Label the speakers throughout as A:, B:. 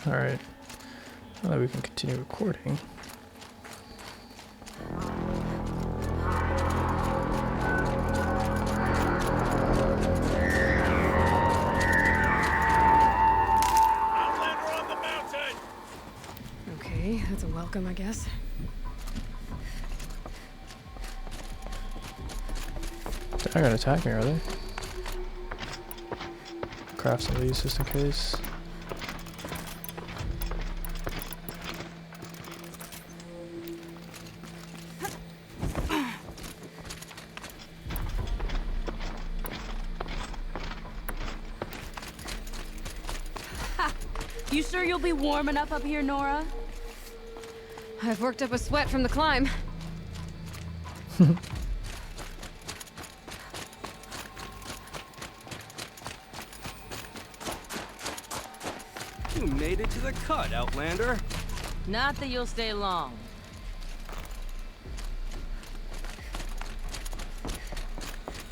A: Alright. Now that we can continue recording.
B: Okay, that's a welcome, I guess.
A: They're not gonna attack me, are they? Craft some of these just in case.
C: You sure you'll be warm enough up here, Nora?
B: I've worked up a sweat from the climb.
D: You made it to the cut, Outlander.
C: Not that you'll stay long.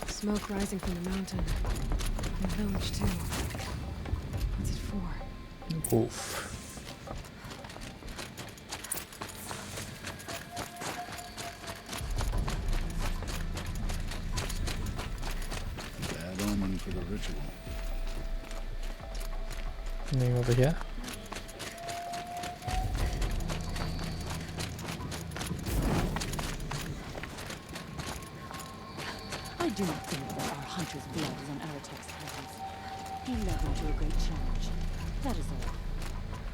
B: Smoke rising from the mountain. And the village, too. What's it for?
A: Oof.
E: Bad omen for the ritual.
A: Anything over here?
F: I do not think that our hunter's blood is on Aratek's hands. He led them to a great challenge. That is all.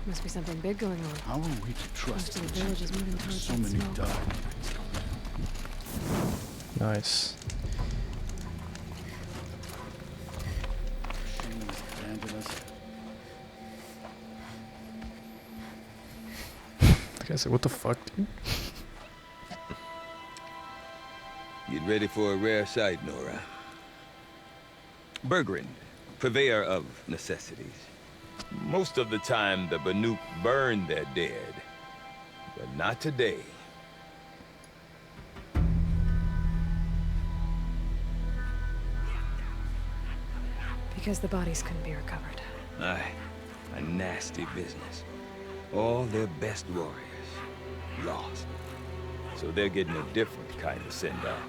B: Must be something big going on.
E: How are we to trust
B: Most of the
E: this?
B: village is moving towards
E: So
B: that
E: many
B: smoke.
E: died.
A: Nice.
E: Machines abandoned us.
A: The guy said, what the fuck, dude?
G: Get ready for a rare sight, Nora. Bergrand, purveyor of necessities. Most of the time, the Banuk burn their dead. But not today.
B: Because the bodies couldn't be recovered.
G: Aye, a nasty business. All their best warriors lost. So they're getting a different kind of send-off.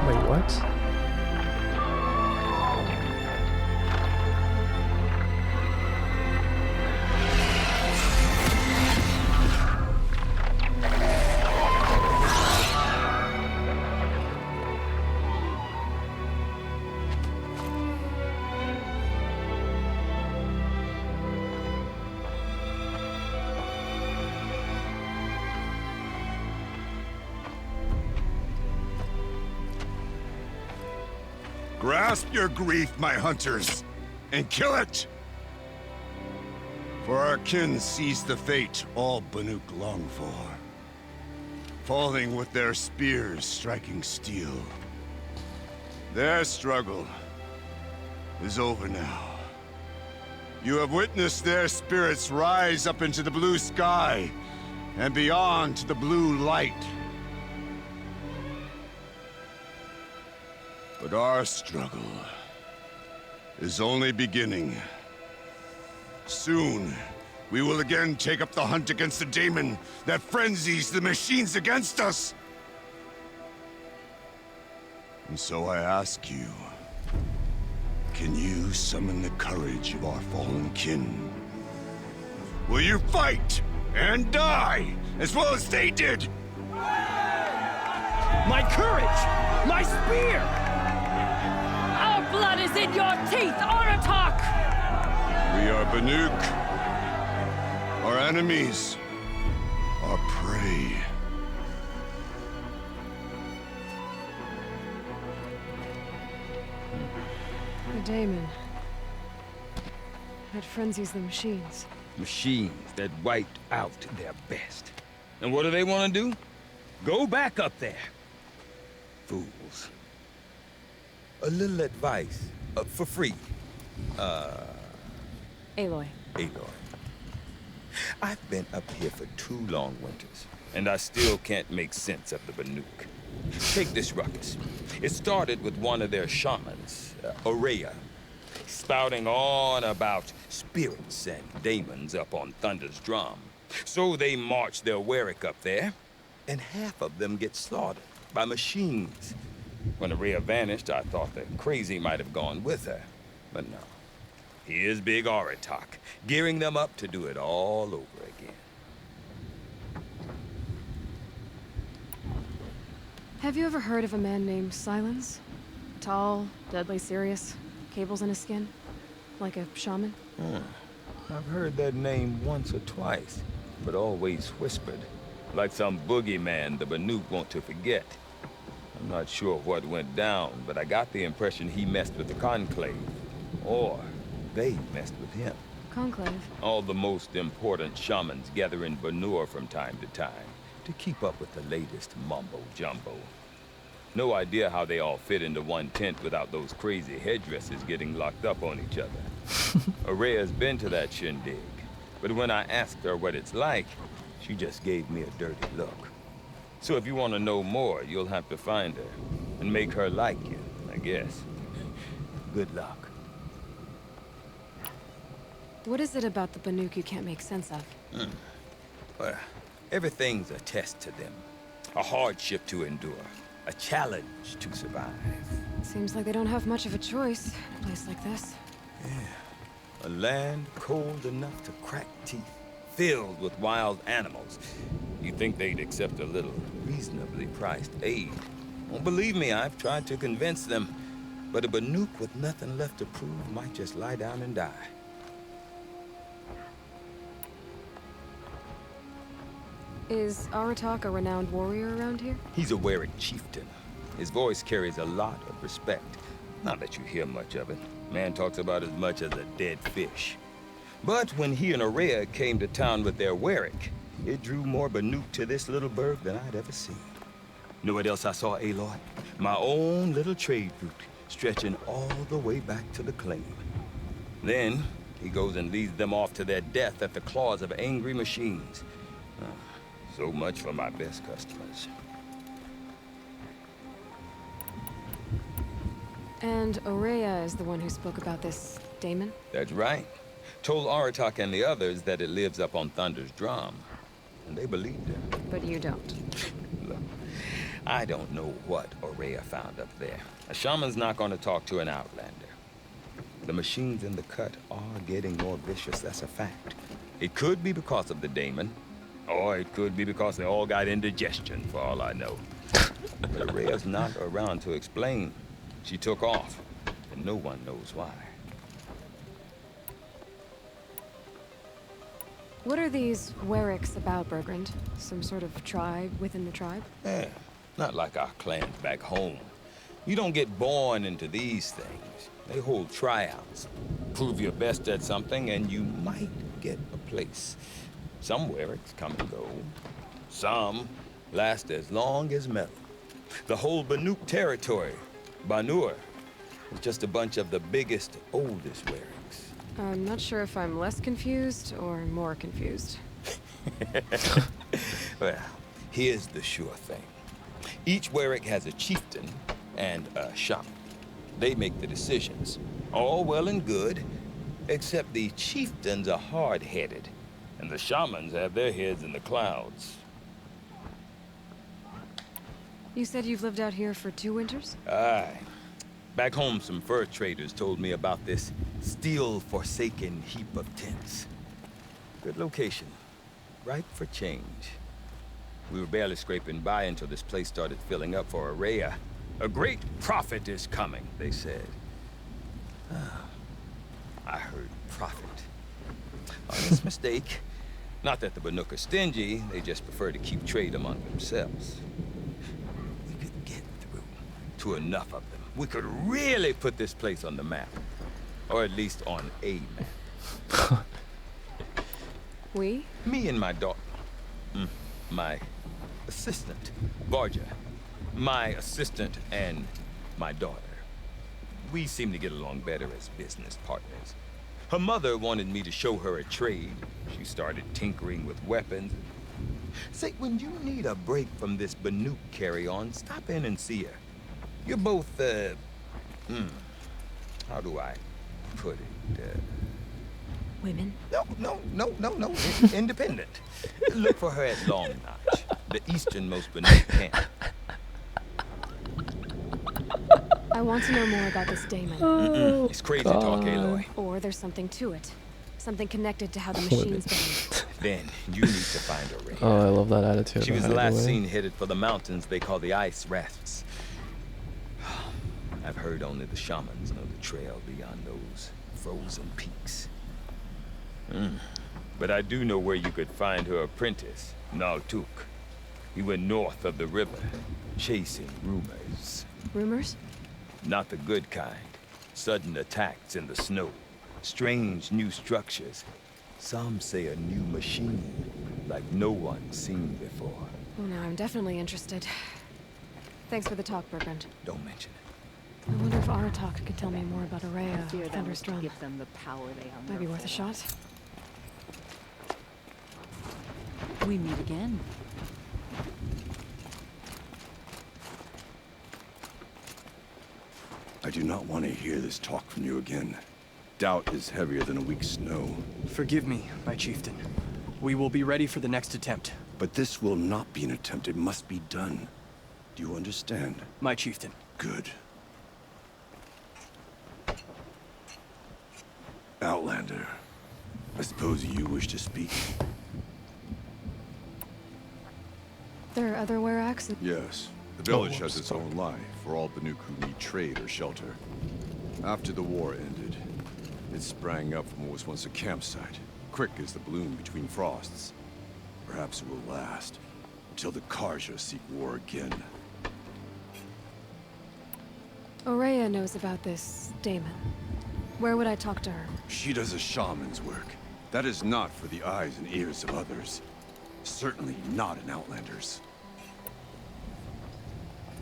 A: Wait, what?
H: Grasp your grief, my hunters, and kill it! For our kin sees the fate all Banuk long for. Falling with their spears striking steel. Their struggle is over now. You have witnessed their spirits rise up into the blue sky and beyond to the blue light. But our struggle is only beginning. Soon, we will again take up the hunt against the daemon that frenzies the machines against us. And so I ask you, can you summon the courage of our fallen kin? Will you fight and die as well as they did?
D: My courage! My spear!
C: is in your teeth, Aratak!
H: We are Banuk. Our enemies. Our prey.
B: The Daemon. That frenzies the machines.
G: Machines that wiped out their best. And what do they want to do? Go back up there. Fools. A little advice, for free.
B: Aloy.
G: Aloy. I've been up here for 2 long winters, and I still can't make sense of the Banuk. Take this ruckus. It started with one of their shamans, Ourea, spouting on about spirits and demons up on Thunder's drum. So they march their Warwick up there, and half of them get slaughtered by machines. When Ourea vanished, I thought the crazy might have gone with her, but no. Here's Big Aratak, gearing them up to do it all over again.
B: Have you ever heard of a man named Silence? Tall, deadly serious, cables in his skin? Like a shaman?
G: I've heard that name once or twice, but always whispered. Like some boogeyman the Banuk want to forget. I'm not sure what went down, but I got the impression he messed with the Conclave. Or they messed with him.
B: Conclave?
G: All the most important shamans gather in Banur from time to time to keep up with the latest mumbo-jumbo. No idea how they all fit into one tent without those crazy headdresses getting locked up on each other. Ourea's been to that shindig, but when I asked her what it's like, she just gave me a dirty look. So if you want to know more, you'll have to find her and make her like you, I guess. Good luck.
B: What is it about the Banuk you can't make sense of?
G: Well, everything's a test to them. A hardship to endure. A challenge to survive.
B: Seems like they don't have much of a choice in a place like this.
G: A land cold enough to crack teeth, filled with wild animals. You'd think they'd accept a little reasonably priced aid. Well, believe me, I've tried to convince them. But a Banuk with nothing left to prove might just lie down and die.
B: Is Aratak a renowned warrior around here?
G: He's a Warwick chieftain. His voice carries a lot of respect. Not that you hear much of it. Man talks about as much as a dead fish. But when he and Ourea came to town with their Warwick, it drew more Banuk to this little burg than I'd ever seen. You know what else I saw, Aloy? My own little trade route, stretching all the way back to the claim. Then, he goes and leads them off to their death at the claws of angry machines. So much for my best customers.
B: And Ourea is the one who spoke about this Daemon?
G: That's right. Told Aratak and the others that it lives up on Thunder's drum. And they believed him.
B: But you don't.
G: Look, I don't know what Ourea found up there. A shaman's not going to talk to an outlander. The machines in the cut are getting more vicious, that's a fact. It could be because of the Daemon, or it could be because they all got indigestion, for all I know. But Ourea's not around to explain. She took off, and no one knows why.
B: What are these Warwicks about, Bergrand? Some sort of tribe within the tribe?
G: Yeah, not like our clans back home. You don't get born into these things. They hold tryouts. Prove your best at something, and you might get a place. Some Warwicks come and go. Some last as long as metal. The whole Banuk territory, Banur, is just a bunch of the biggest, oldest Warwicks.
B: I'm not sure if I'm less confused or more confused.
G: Well, here's the sure thing. Each Warwick has a chieftain and a shaman. They make the decisions. All well and good, except the chieftains are hard-headed, and the shamans have their heads in the clouds.
B: You said you've lived out here for 2 winters?
G: Aye. Back home, some fur traders told me about this still-forsaken heap of tents. Good location. Ripe for change. We were barely scraping by until this place started filling up for Ourea. A great prophet is coming, they said. I heard profit. Honest mistake. Not that the Banuk are stingy, they just prefer to keep trade among themselves. We could get through to enough of them. We could really put this place on the map. Or at least on a map.
B: We?
G: Me and my daughter. My assistant, Barja. My assistant and my daughter. We seem to get along better as business partners. Her mother wanted me to show her a trade. She started tinkering with weapons. Say, when you need a break from this Banuk carry-on, stop in and see her. You're both, how do I put it?
B: Women?
G: No. Independent. Look for her at Long Notch, the easternmost Banuk camp.
B: I want to know more about this Damon.
G: It's crazy talk, Aloy.
B: Or there's something to it. Something connected to how the machine's been.
G: Then you need to find her.
A: Oh, I love that attitude.
G: She was
A: behind
G: last
A: the way.
G: seen headed for the mountains they call the Ice Rafts. I've heard only the shamans know the trail beyond those frozen peaks. But I do know where you could find her apprentice, Naltuk. He went north of the river, chasing rumors.
B: Rumors?
G: Not the good kind. Sudden attacks in the snow. Strange new structures. Some say a new machine, like no one's seen before.
B: Oh, now I'm definitely interested. Thanks for the talk, Bertrand.
G: Don't mention it.
B: I wonder if Aratak could tell me more about Araya,
F: Fear them was to
B: Thunderstrom.
F: give them the power they hunger
B: Might be worth a
F: for.
B: shot.
F: We meet again.
H: I do not want to hear this talk from you again. Doubt is heavier than a week's snow.
I: Forgive me, my chieftain. We will be ready for the next attempt.
H: But this will not be an attempt. It must be done. Do you understand?
I: My chieftain.
H: Good. Outlander, I suppose you wish to speak?
B: There are other Weraks?
E: Yes. The village has its own life for all Banuk who need trade or shelter. After the war ended, it sprang up from what was once a campsite, quick as the bloom between frosts. Perhaps it will last until the Karja seek war again.
B: Araya knows about this Damon. Where would I talk to her?
H: She does a shaman's work. That is not for the eyes and ears of others. Certainly not an Outlander's.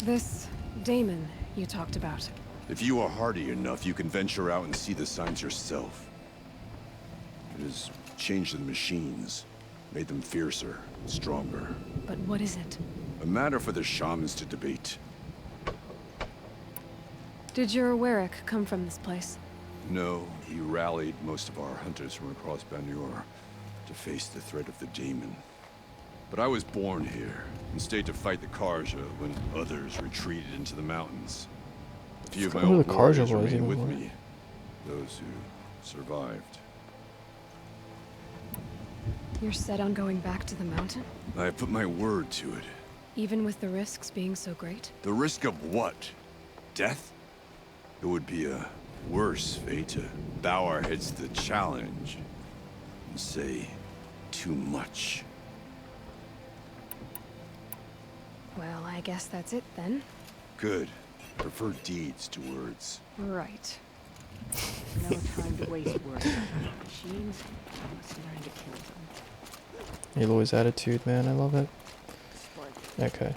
B: This Damon you talked about.
H: If you are hardy enough, you can venture out and see the signs yourself. It has changed the machines, made them fiercer, stronger.
B: But what is it?
H: A matter for the shamans to debate.
B: Did your Werak come from this place?
H: No, he rallied most of our hunters from across Banur to face the threat of the Daemon. But I was born here and stayed to fight the Karja when others retreated into the mountains. A few of my
A: Forgot who
H: old
A: the Karja
H: warriors
A: was
H: remained
A: even
H: with
A: more.
H: me. Those who survived.
B: You're set on going back to the mountain?
H: I have put my word to it.
B: Even with the risks being so great?
H: The risk of what? Death? It would be a worse fate to bow our heads to the challenge and say too much.
B: Well, I guess that's it then.
H: Good. I prefer deeds to words.
B: Right.
F: No time to waste words on machines. I must learn to kill them.
A: Aloy's attitude, man, I love it.
F: Spoil
A: Okay,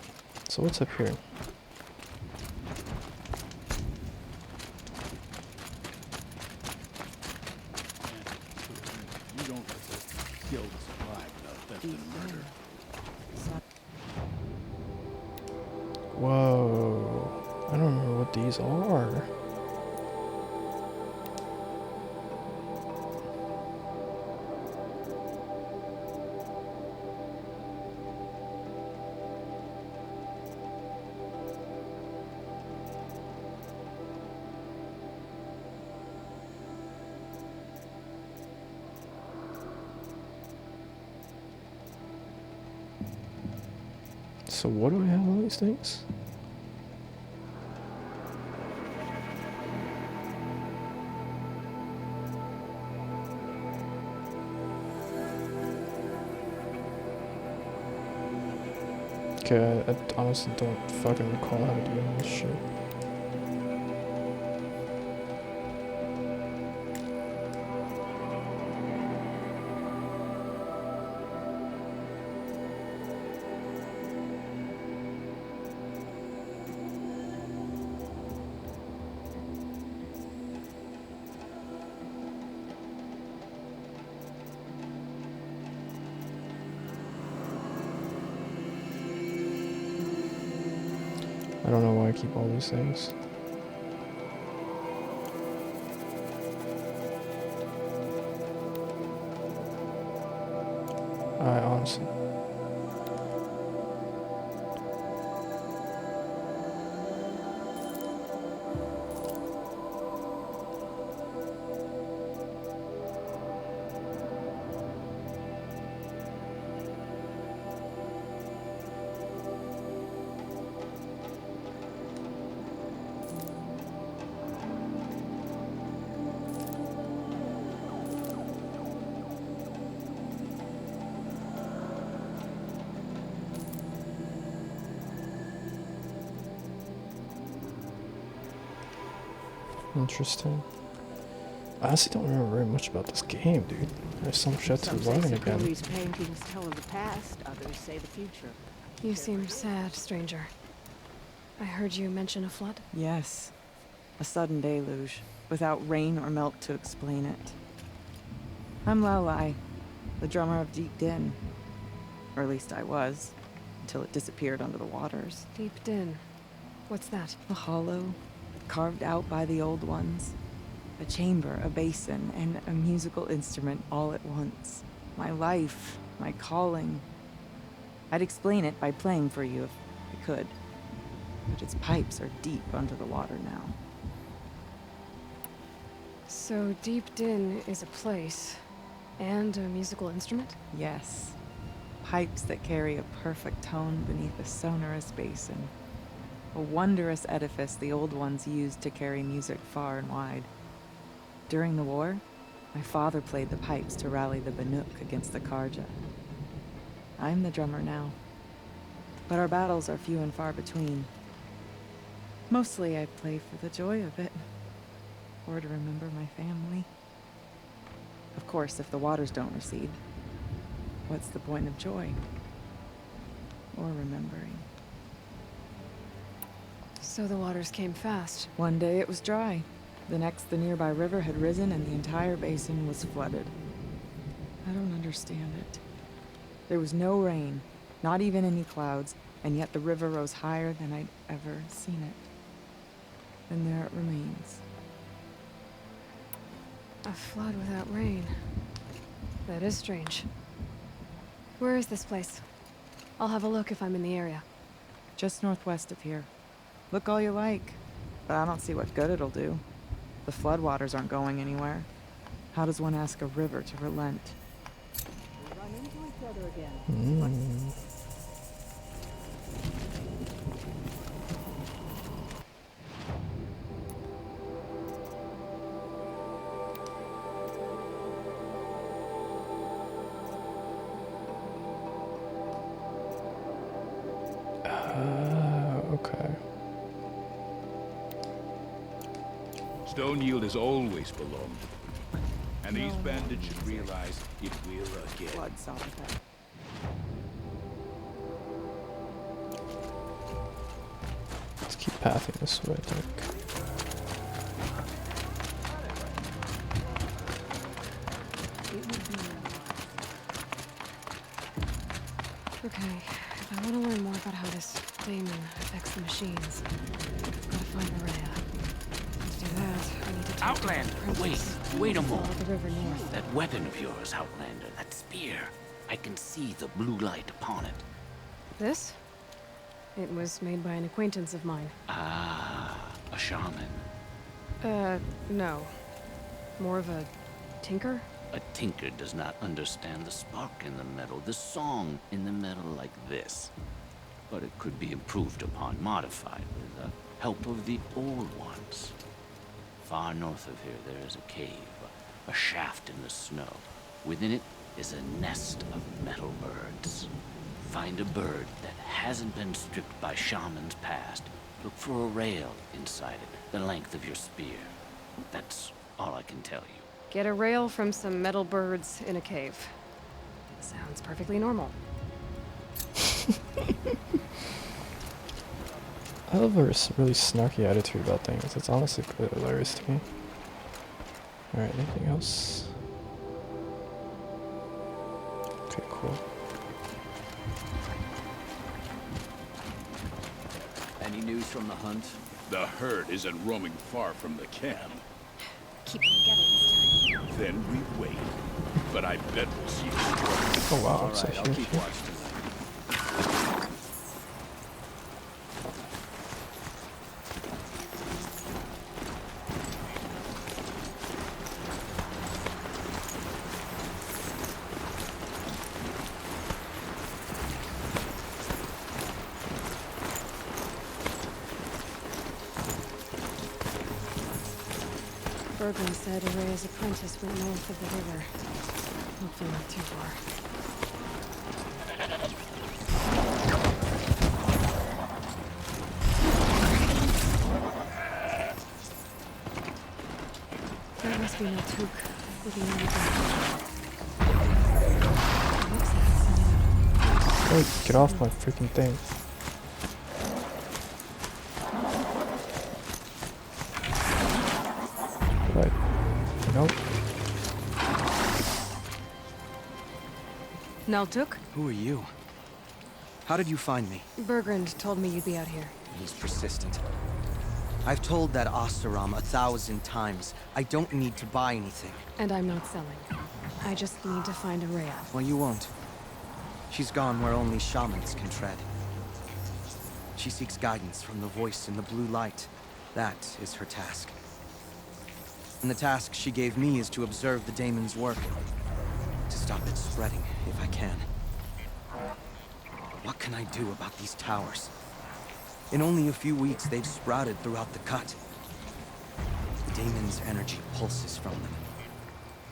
A: so what's up here?
E: You don't kill to survive without theft and murder.
A: Whoa, I don't remember what these are. So what do I have all these things? Okay, I honestly don't fucking recall how to do all this shit. I don't know why I keep all these things. I honestly... Interesting. I honestly don't remember very much about this game, dude. There's so much shit to learn again.
F: These paintings tell of the past, others say the future.
B: You seem sad, stranger. I heard you mention a flood.
J: Yes. A sudden deluge, without rain or melt to explain it. I'm Laolai, the drummer of Deep Din. Or at least I was, until it disappeared under the waters.
B: Deep Din. What's that?
J: A hollow, carved out by the old ones. A chamber, a basin, and a musical instrument all at once. My life, my calling. I'd explain it by playing for you if I could. But its pipes are deep under the water now.
B: So Deep Din is a place and a musical instrument?
J: Yes. Pipes that carry a perfect tone beneath a sonorous basin. A wondrous edifice the old ones used to carry music far and wide. During the war, my father played the pipes to rally the Banuk against the Karja. I'm the drummer now, but our battles are few and far between. Mostly I play for the joy of it, or to remember my family. Of course, if the waters don't recede, what's the point of joy? Or remembering?
B: So the waters came fast.
J: One day it was dry. The next, the nearby river had risen and the entire basin was flooded. I don't understand it. There was no rain, not even any clouds, and yet the river rose higher than I'd ever seen it. And there it remains.
B: A flood without rain. That is strange. Where is this place? I'll have a look if I'm in the area.
J: Just northwest of here. Look all you like, but I don't see what good it'll do. The floodwaters aren't going anywhere. How does one ask a river to relent?
F: We run into each other again.
A: Okay.
K: Stoneyield has always belonged. And these bandits should realize it will again.
J: Blood saw that.
A: Let's keep pathing this way, I think.
B: Okay, if I want to learn more about how this daemon affects the machines, I've got to find Maria. To do that, I need to talk to the
C: Outlander,
B: princess.
C: wait a
B: Follow
C: moment.
B: the river north.
C: That weapon of yours, Outlander, that spear. I can see the blue light upon it.
B: This? It was made by an acquaintance of mine.
C: Ah, a shaman.
B: No. More of a tinker?
C: A tinker does not understand the spark in the metal, the song in the metal like this. But it could be improved upon, modified with the help of the old ones. Far north of here there is a cave, a shaft in the snow. Within it is a nest of metal birds. Find a bird that hasn't been stripped by shamans past. Look for a rail inside it, the length of your spear. That's all I can tell you.
B: Get a rail from some metal birds in a cave. Sounds perfectly normal.
A: I love her really snarky attitude about things. It's honestly quite hilarious to me. Alright, anything else? Okay, cool.
D: Any news from the hunt?
K: The herd isn't roaming far from the camp.
B: Keep them together this time.
K: Then we wait. But I bet we'll see the
A: Oh wow,
D: All
A: it's
D: right, I'll
A: actually
D: keep
A: here.
D: watch tonight.
B: Berglund said Araya's apprentice went north of the river. Hopefully not too far. There must be no Took living in the Looks like it's sending out
A: Wait, get off my freaking thing. Right. Nope.
I: Naltuk? Who are you? How did you find me?
B: Bergrand told me you'd be out here.
I: He's persistent. I've told that Oseram 1,000 times. I don't need to buy anything.
B: And I'm not selling. I just need to find Araya.
I: Well, you won't. She's gone where only shamans can tread. She seeks guidance from the voice in the blue light. That is her task. And the task she gave me is to observe the daemon's work. To stop it spreading, if I can. What can I do about these towers? In only a few weeks, they've sprouted throughout the cut. The daemon's energy pulses from them.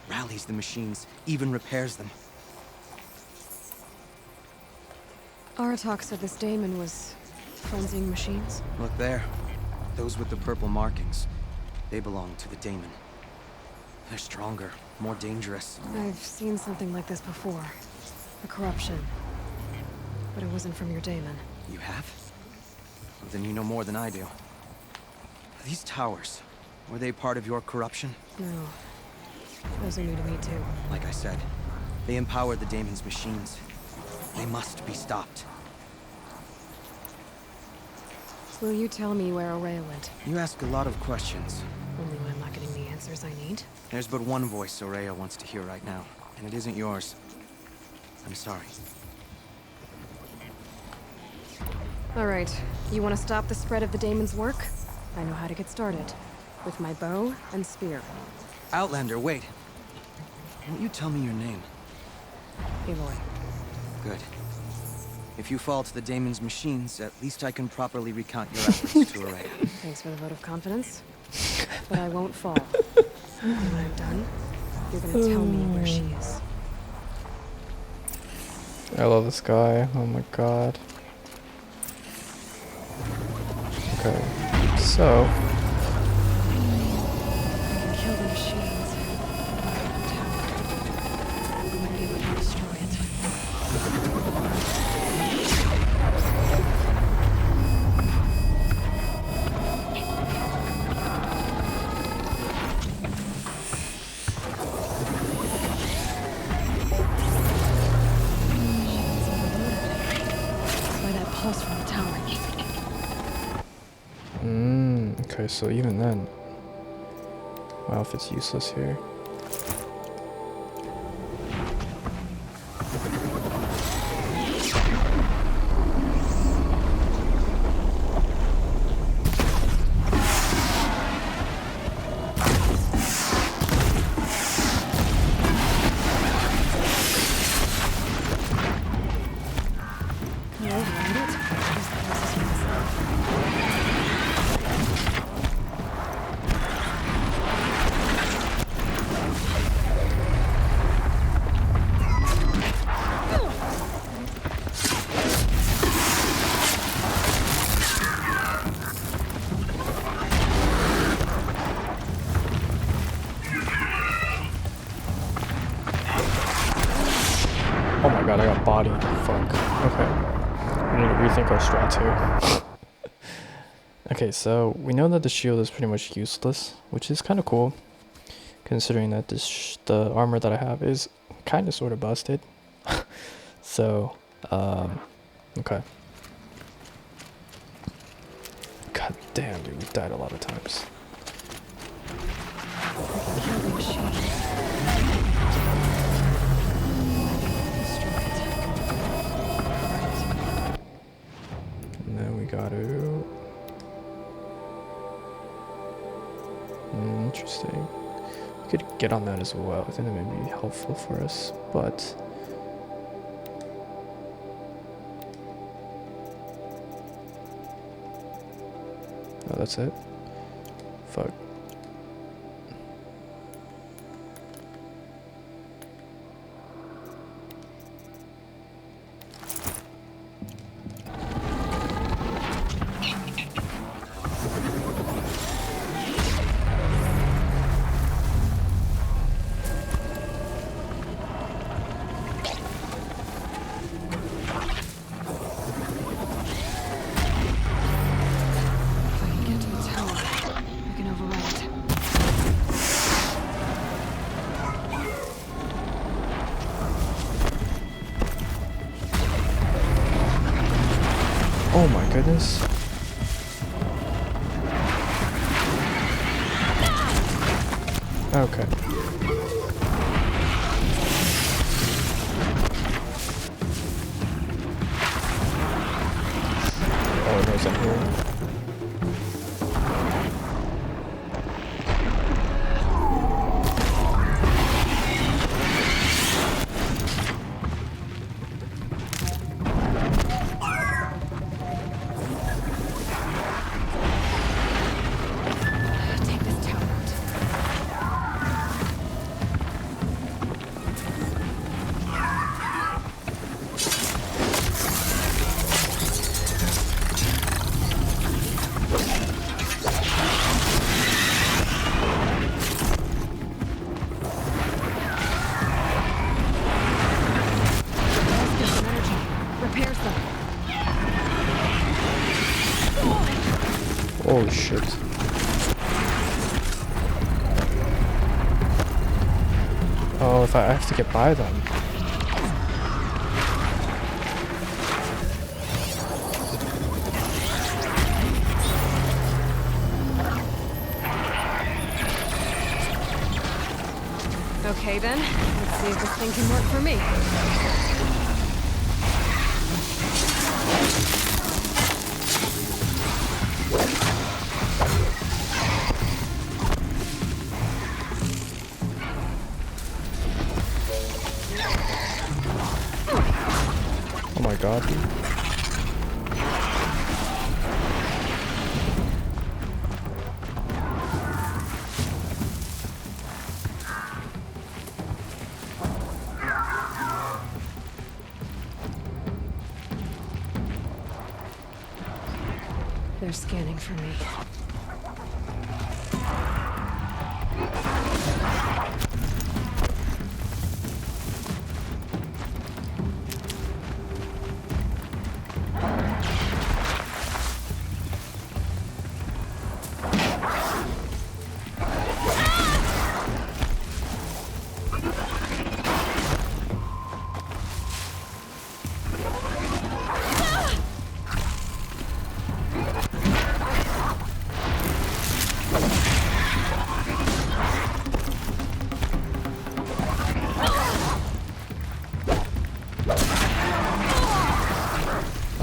I: Rallies the machines, even repairs them.
B: Aratak said this daemon was cleansing machines.
I: Look there. Those with the purple markings. They belong to the daemon. They're stronger, more dangerous.
B: I've seen something like this before. A corruption. But it wasn't from your daemon.
I: You have? Well, then you know more than I do. These towers, were they part of your corruption?
B: No. Those are new to me too.
I: Like I said, they empower the daemon's machines. They must be stopped.
B: Will you tell me where Araya went?
I: You ask a lot of questions.
B: Only when I'm not getting the answers I need.
I: There's but one voice Araya wants to hear right now, and it isn't yours. I'm sorry.
B: Alright, you want to stop the spread of the daemon's work? I know how to get started. With my bow and spear.
I: Outlander, wait. Won't you tell me your name?
B: Aloy.
I: Good. If you fall to the daemon's machines, at least I can properly recount your efforts to Araya.
B: Thanks for the vote of confidence. But I won't fall. And when I'm done, you're gonna tell me where she is.
A: I love this guy. Oh my god. Okay, so
B: Kill the machines. Tower. We might be able to destroy it. By that pulse from the tower.
A: okay, so even then, my outfit's useless here.
B: You override it? Use the pulses for myself.
A: like our strats here. Okay, so we know that the shield is pretty much useless, which is kind of cool, considering that the armor that I have is kind of sort of busted. So, okay. God damn, dude, we died a lot of times. And then we got to... Interesting. We could get on that as well. I think that may be helpful for us, but... Oh, that's it? Fuck. Oh my goodness. Okay. Oh, there's that here. Holy shit. Oh, if I have to get by them.
B: Okay then, let's see if this thing can work for me.
A: Oh my god, dude.
B: They're scanning for me.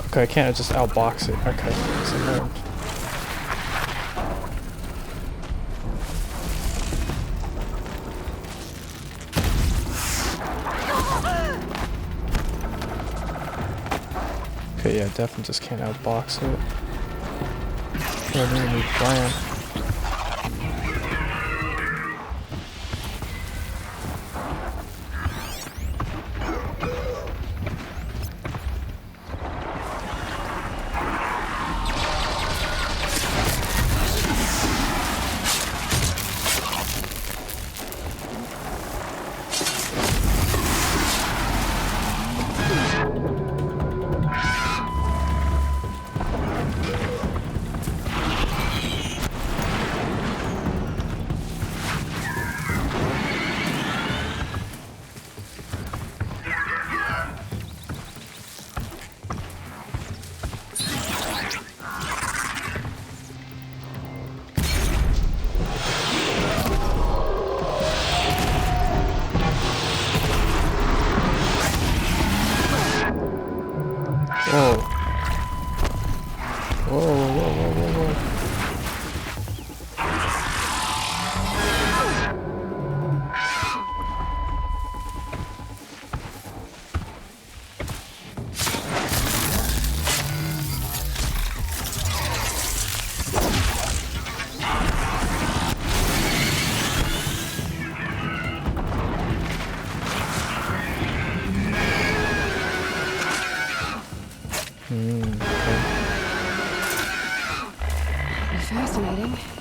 A: Okay, I can't just outbox it. Okay, so I learned. Okay, yeah, definitely just can't outbox it. I need a new plan.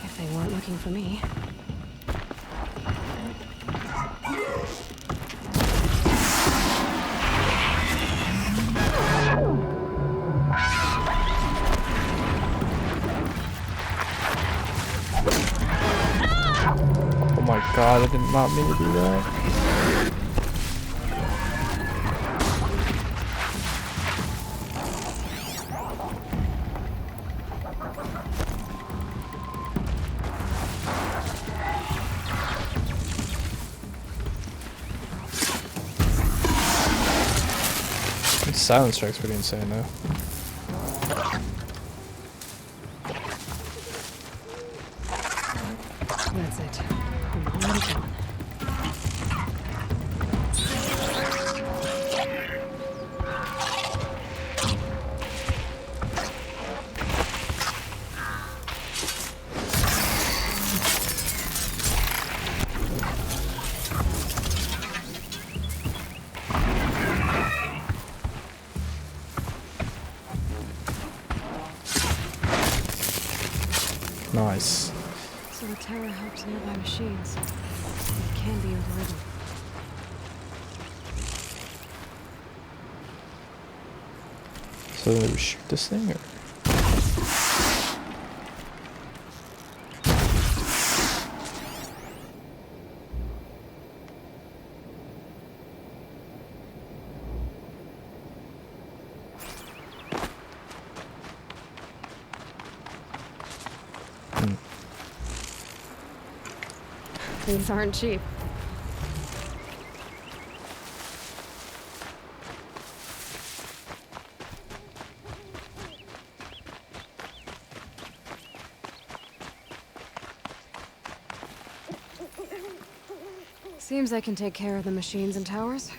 B: If they weren't looking for me.
A: Oh my god, I did not mean to do that. Silence strike's pretty insane though.
B: That's it. I'm already gone.
A: Nice.
B: So the Terra helps nearby machines. It can be overridden.
A: So do we shoot this thing or?
B: These aren't cheap. Seems I can take care of the machines and towers.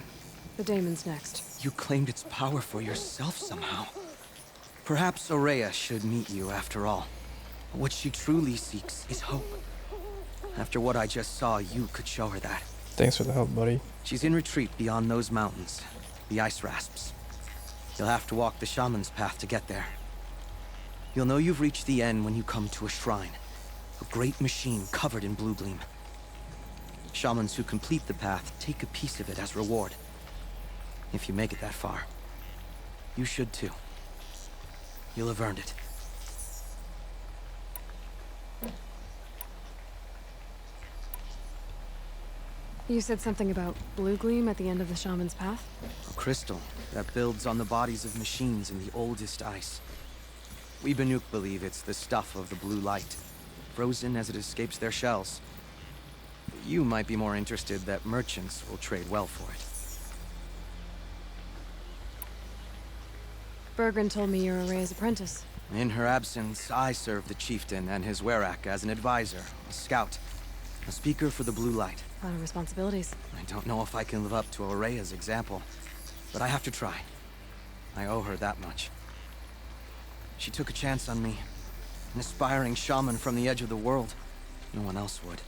B: The Daemon's next.
I: You claimed its power for yourself somehow. Perhaps Ourea should meet you after all. What she truly seeks is hope. After what I just saw, you could show her that.
A: Thanks for the help, buddy.
I: She's in retreat beyond those mountains, the Ice Rasps. You'll have to walk the Shaman's path to get there. You'll know you've reached the end when you come to a shrine. A great machine covered in blue gleam. Shamans who complete the path take a piece of it as reward. If you make it that far, you should too. You'll have earned it.
B: You said something about blue gleam at the end of the Shaman's path?
I: A crystal that builds on the bodies of machines in the oldest ice. We Banuk believe it's the stuff of the blue light, frozen as it escapes their shells. You might be more interested that merchants will trade well for it.
B: Bergren told me you're Ourea's apprentice.
I: In her absence, I serve the chieftain and his Werak as an advisor, a scout, a speaker for the blue light.
B: A lot of responsibilities.
I: I don't know if I can live up to Ourea's example, but I have to try. I owe her that much. She took a chance on me, an aspiring shaman from the edge of the world. No one else would.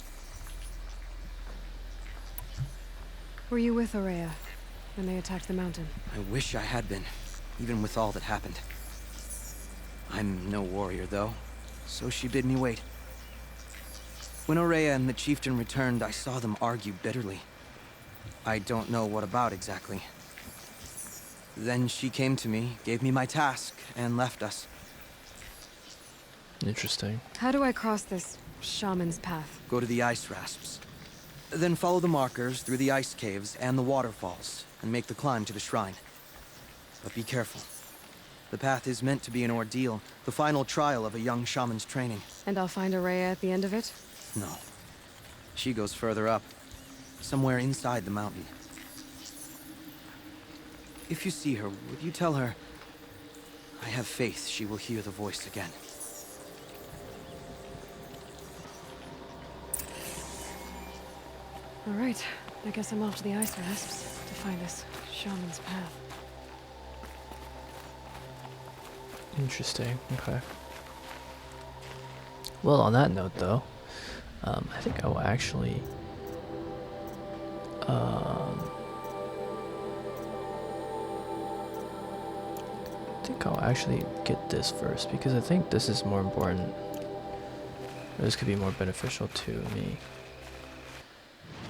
B: Were you with Ourea when they attacked the mountain?
I: I wish I had been, even with all that happened. I'm no warrior, though, so she bid me wait. When Ourea and the chieftain returned, I saw them argue bitterly. I don't know what about exactly. Then she came to me, gave me my task, and left us.
A: Interesting.
B: How do I cross this Shaman's path?
I: Go to the Ice Rasps. Then follow the markers through the ice caves and the waterfalls, and make the climb to the shrine. But be careful. The path is meant to be an ordeal, the final trial of a young shaman's training.
B: And I'll find Ourea at the end of it?
I: No. She goes further up, somewhere inside the mountain. If you see her, would you tell her, I have faith she will hear the voice again.
B: All right. I guess I'm off to the Ice Rasps to find this Shaman's path.
A: Interesting. Okay. Well, on that note, though, I think I will actually I'll actually get this first because I think this is more important. This could be more beneficial to me.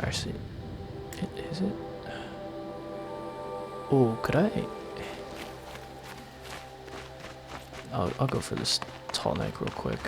A: Actually, is it? Oh, could I? I'll go for this tall neck real quick.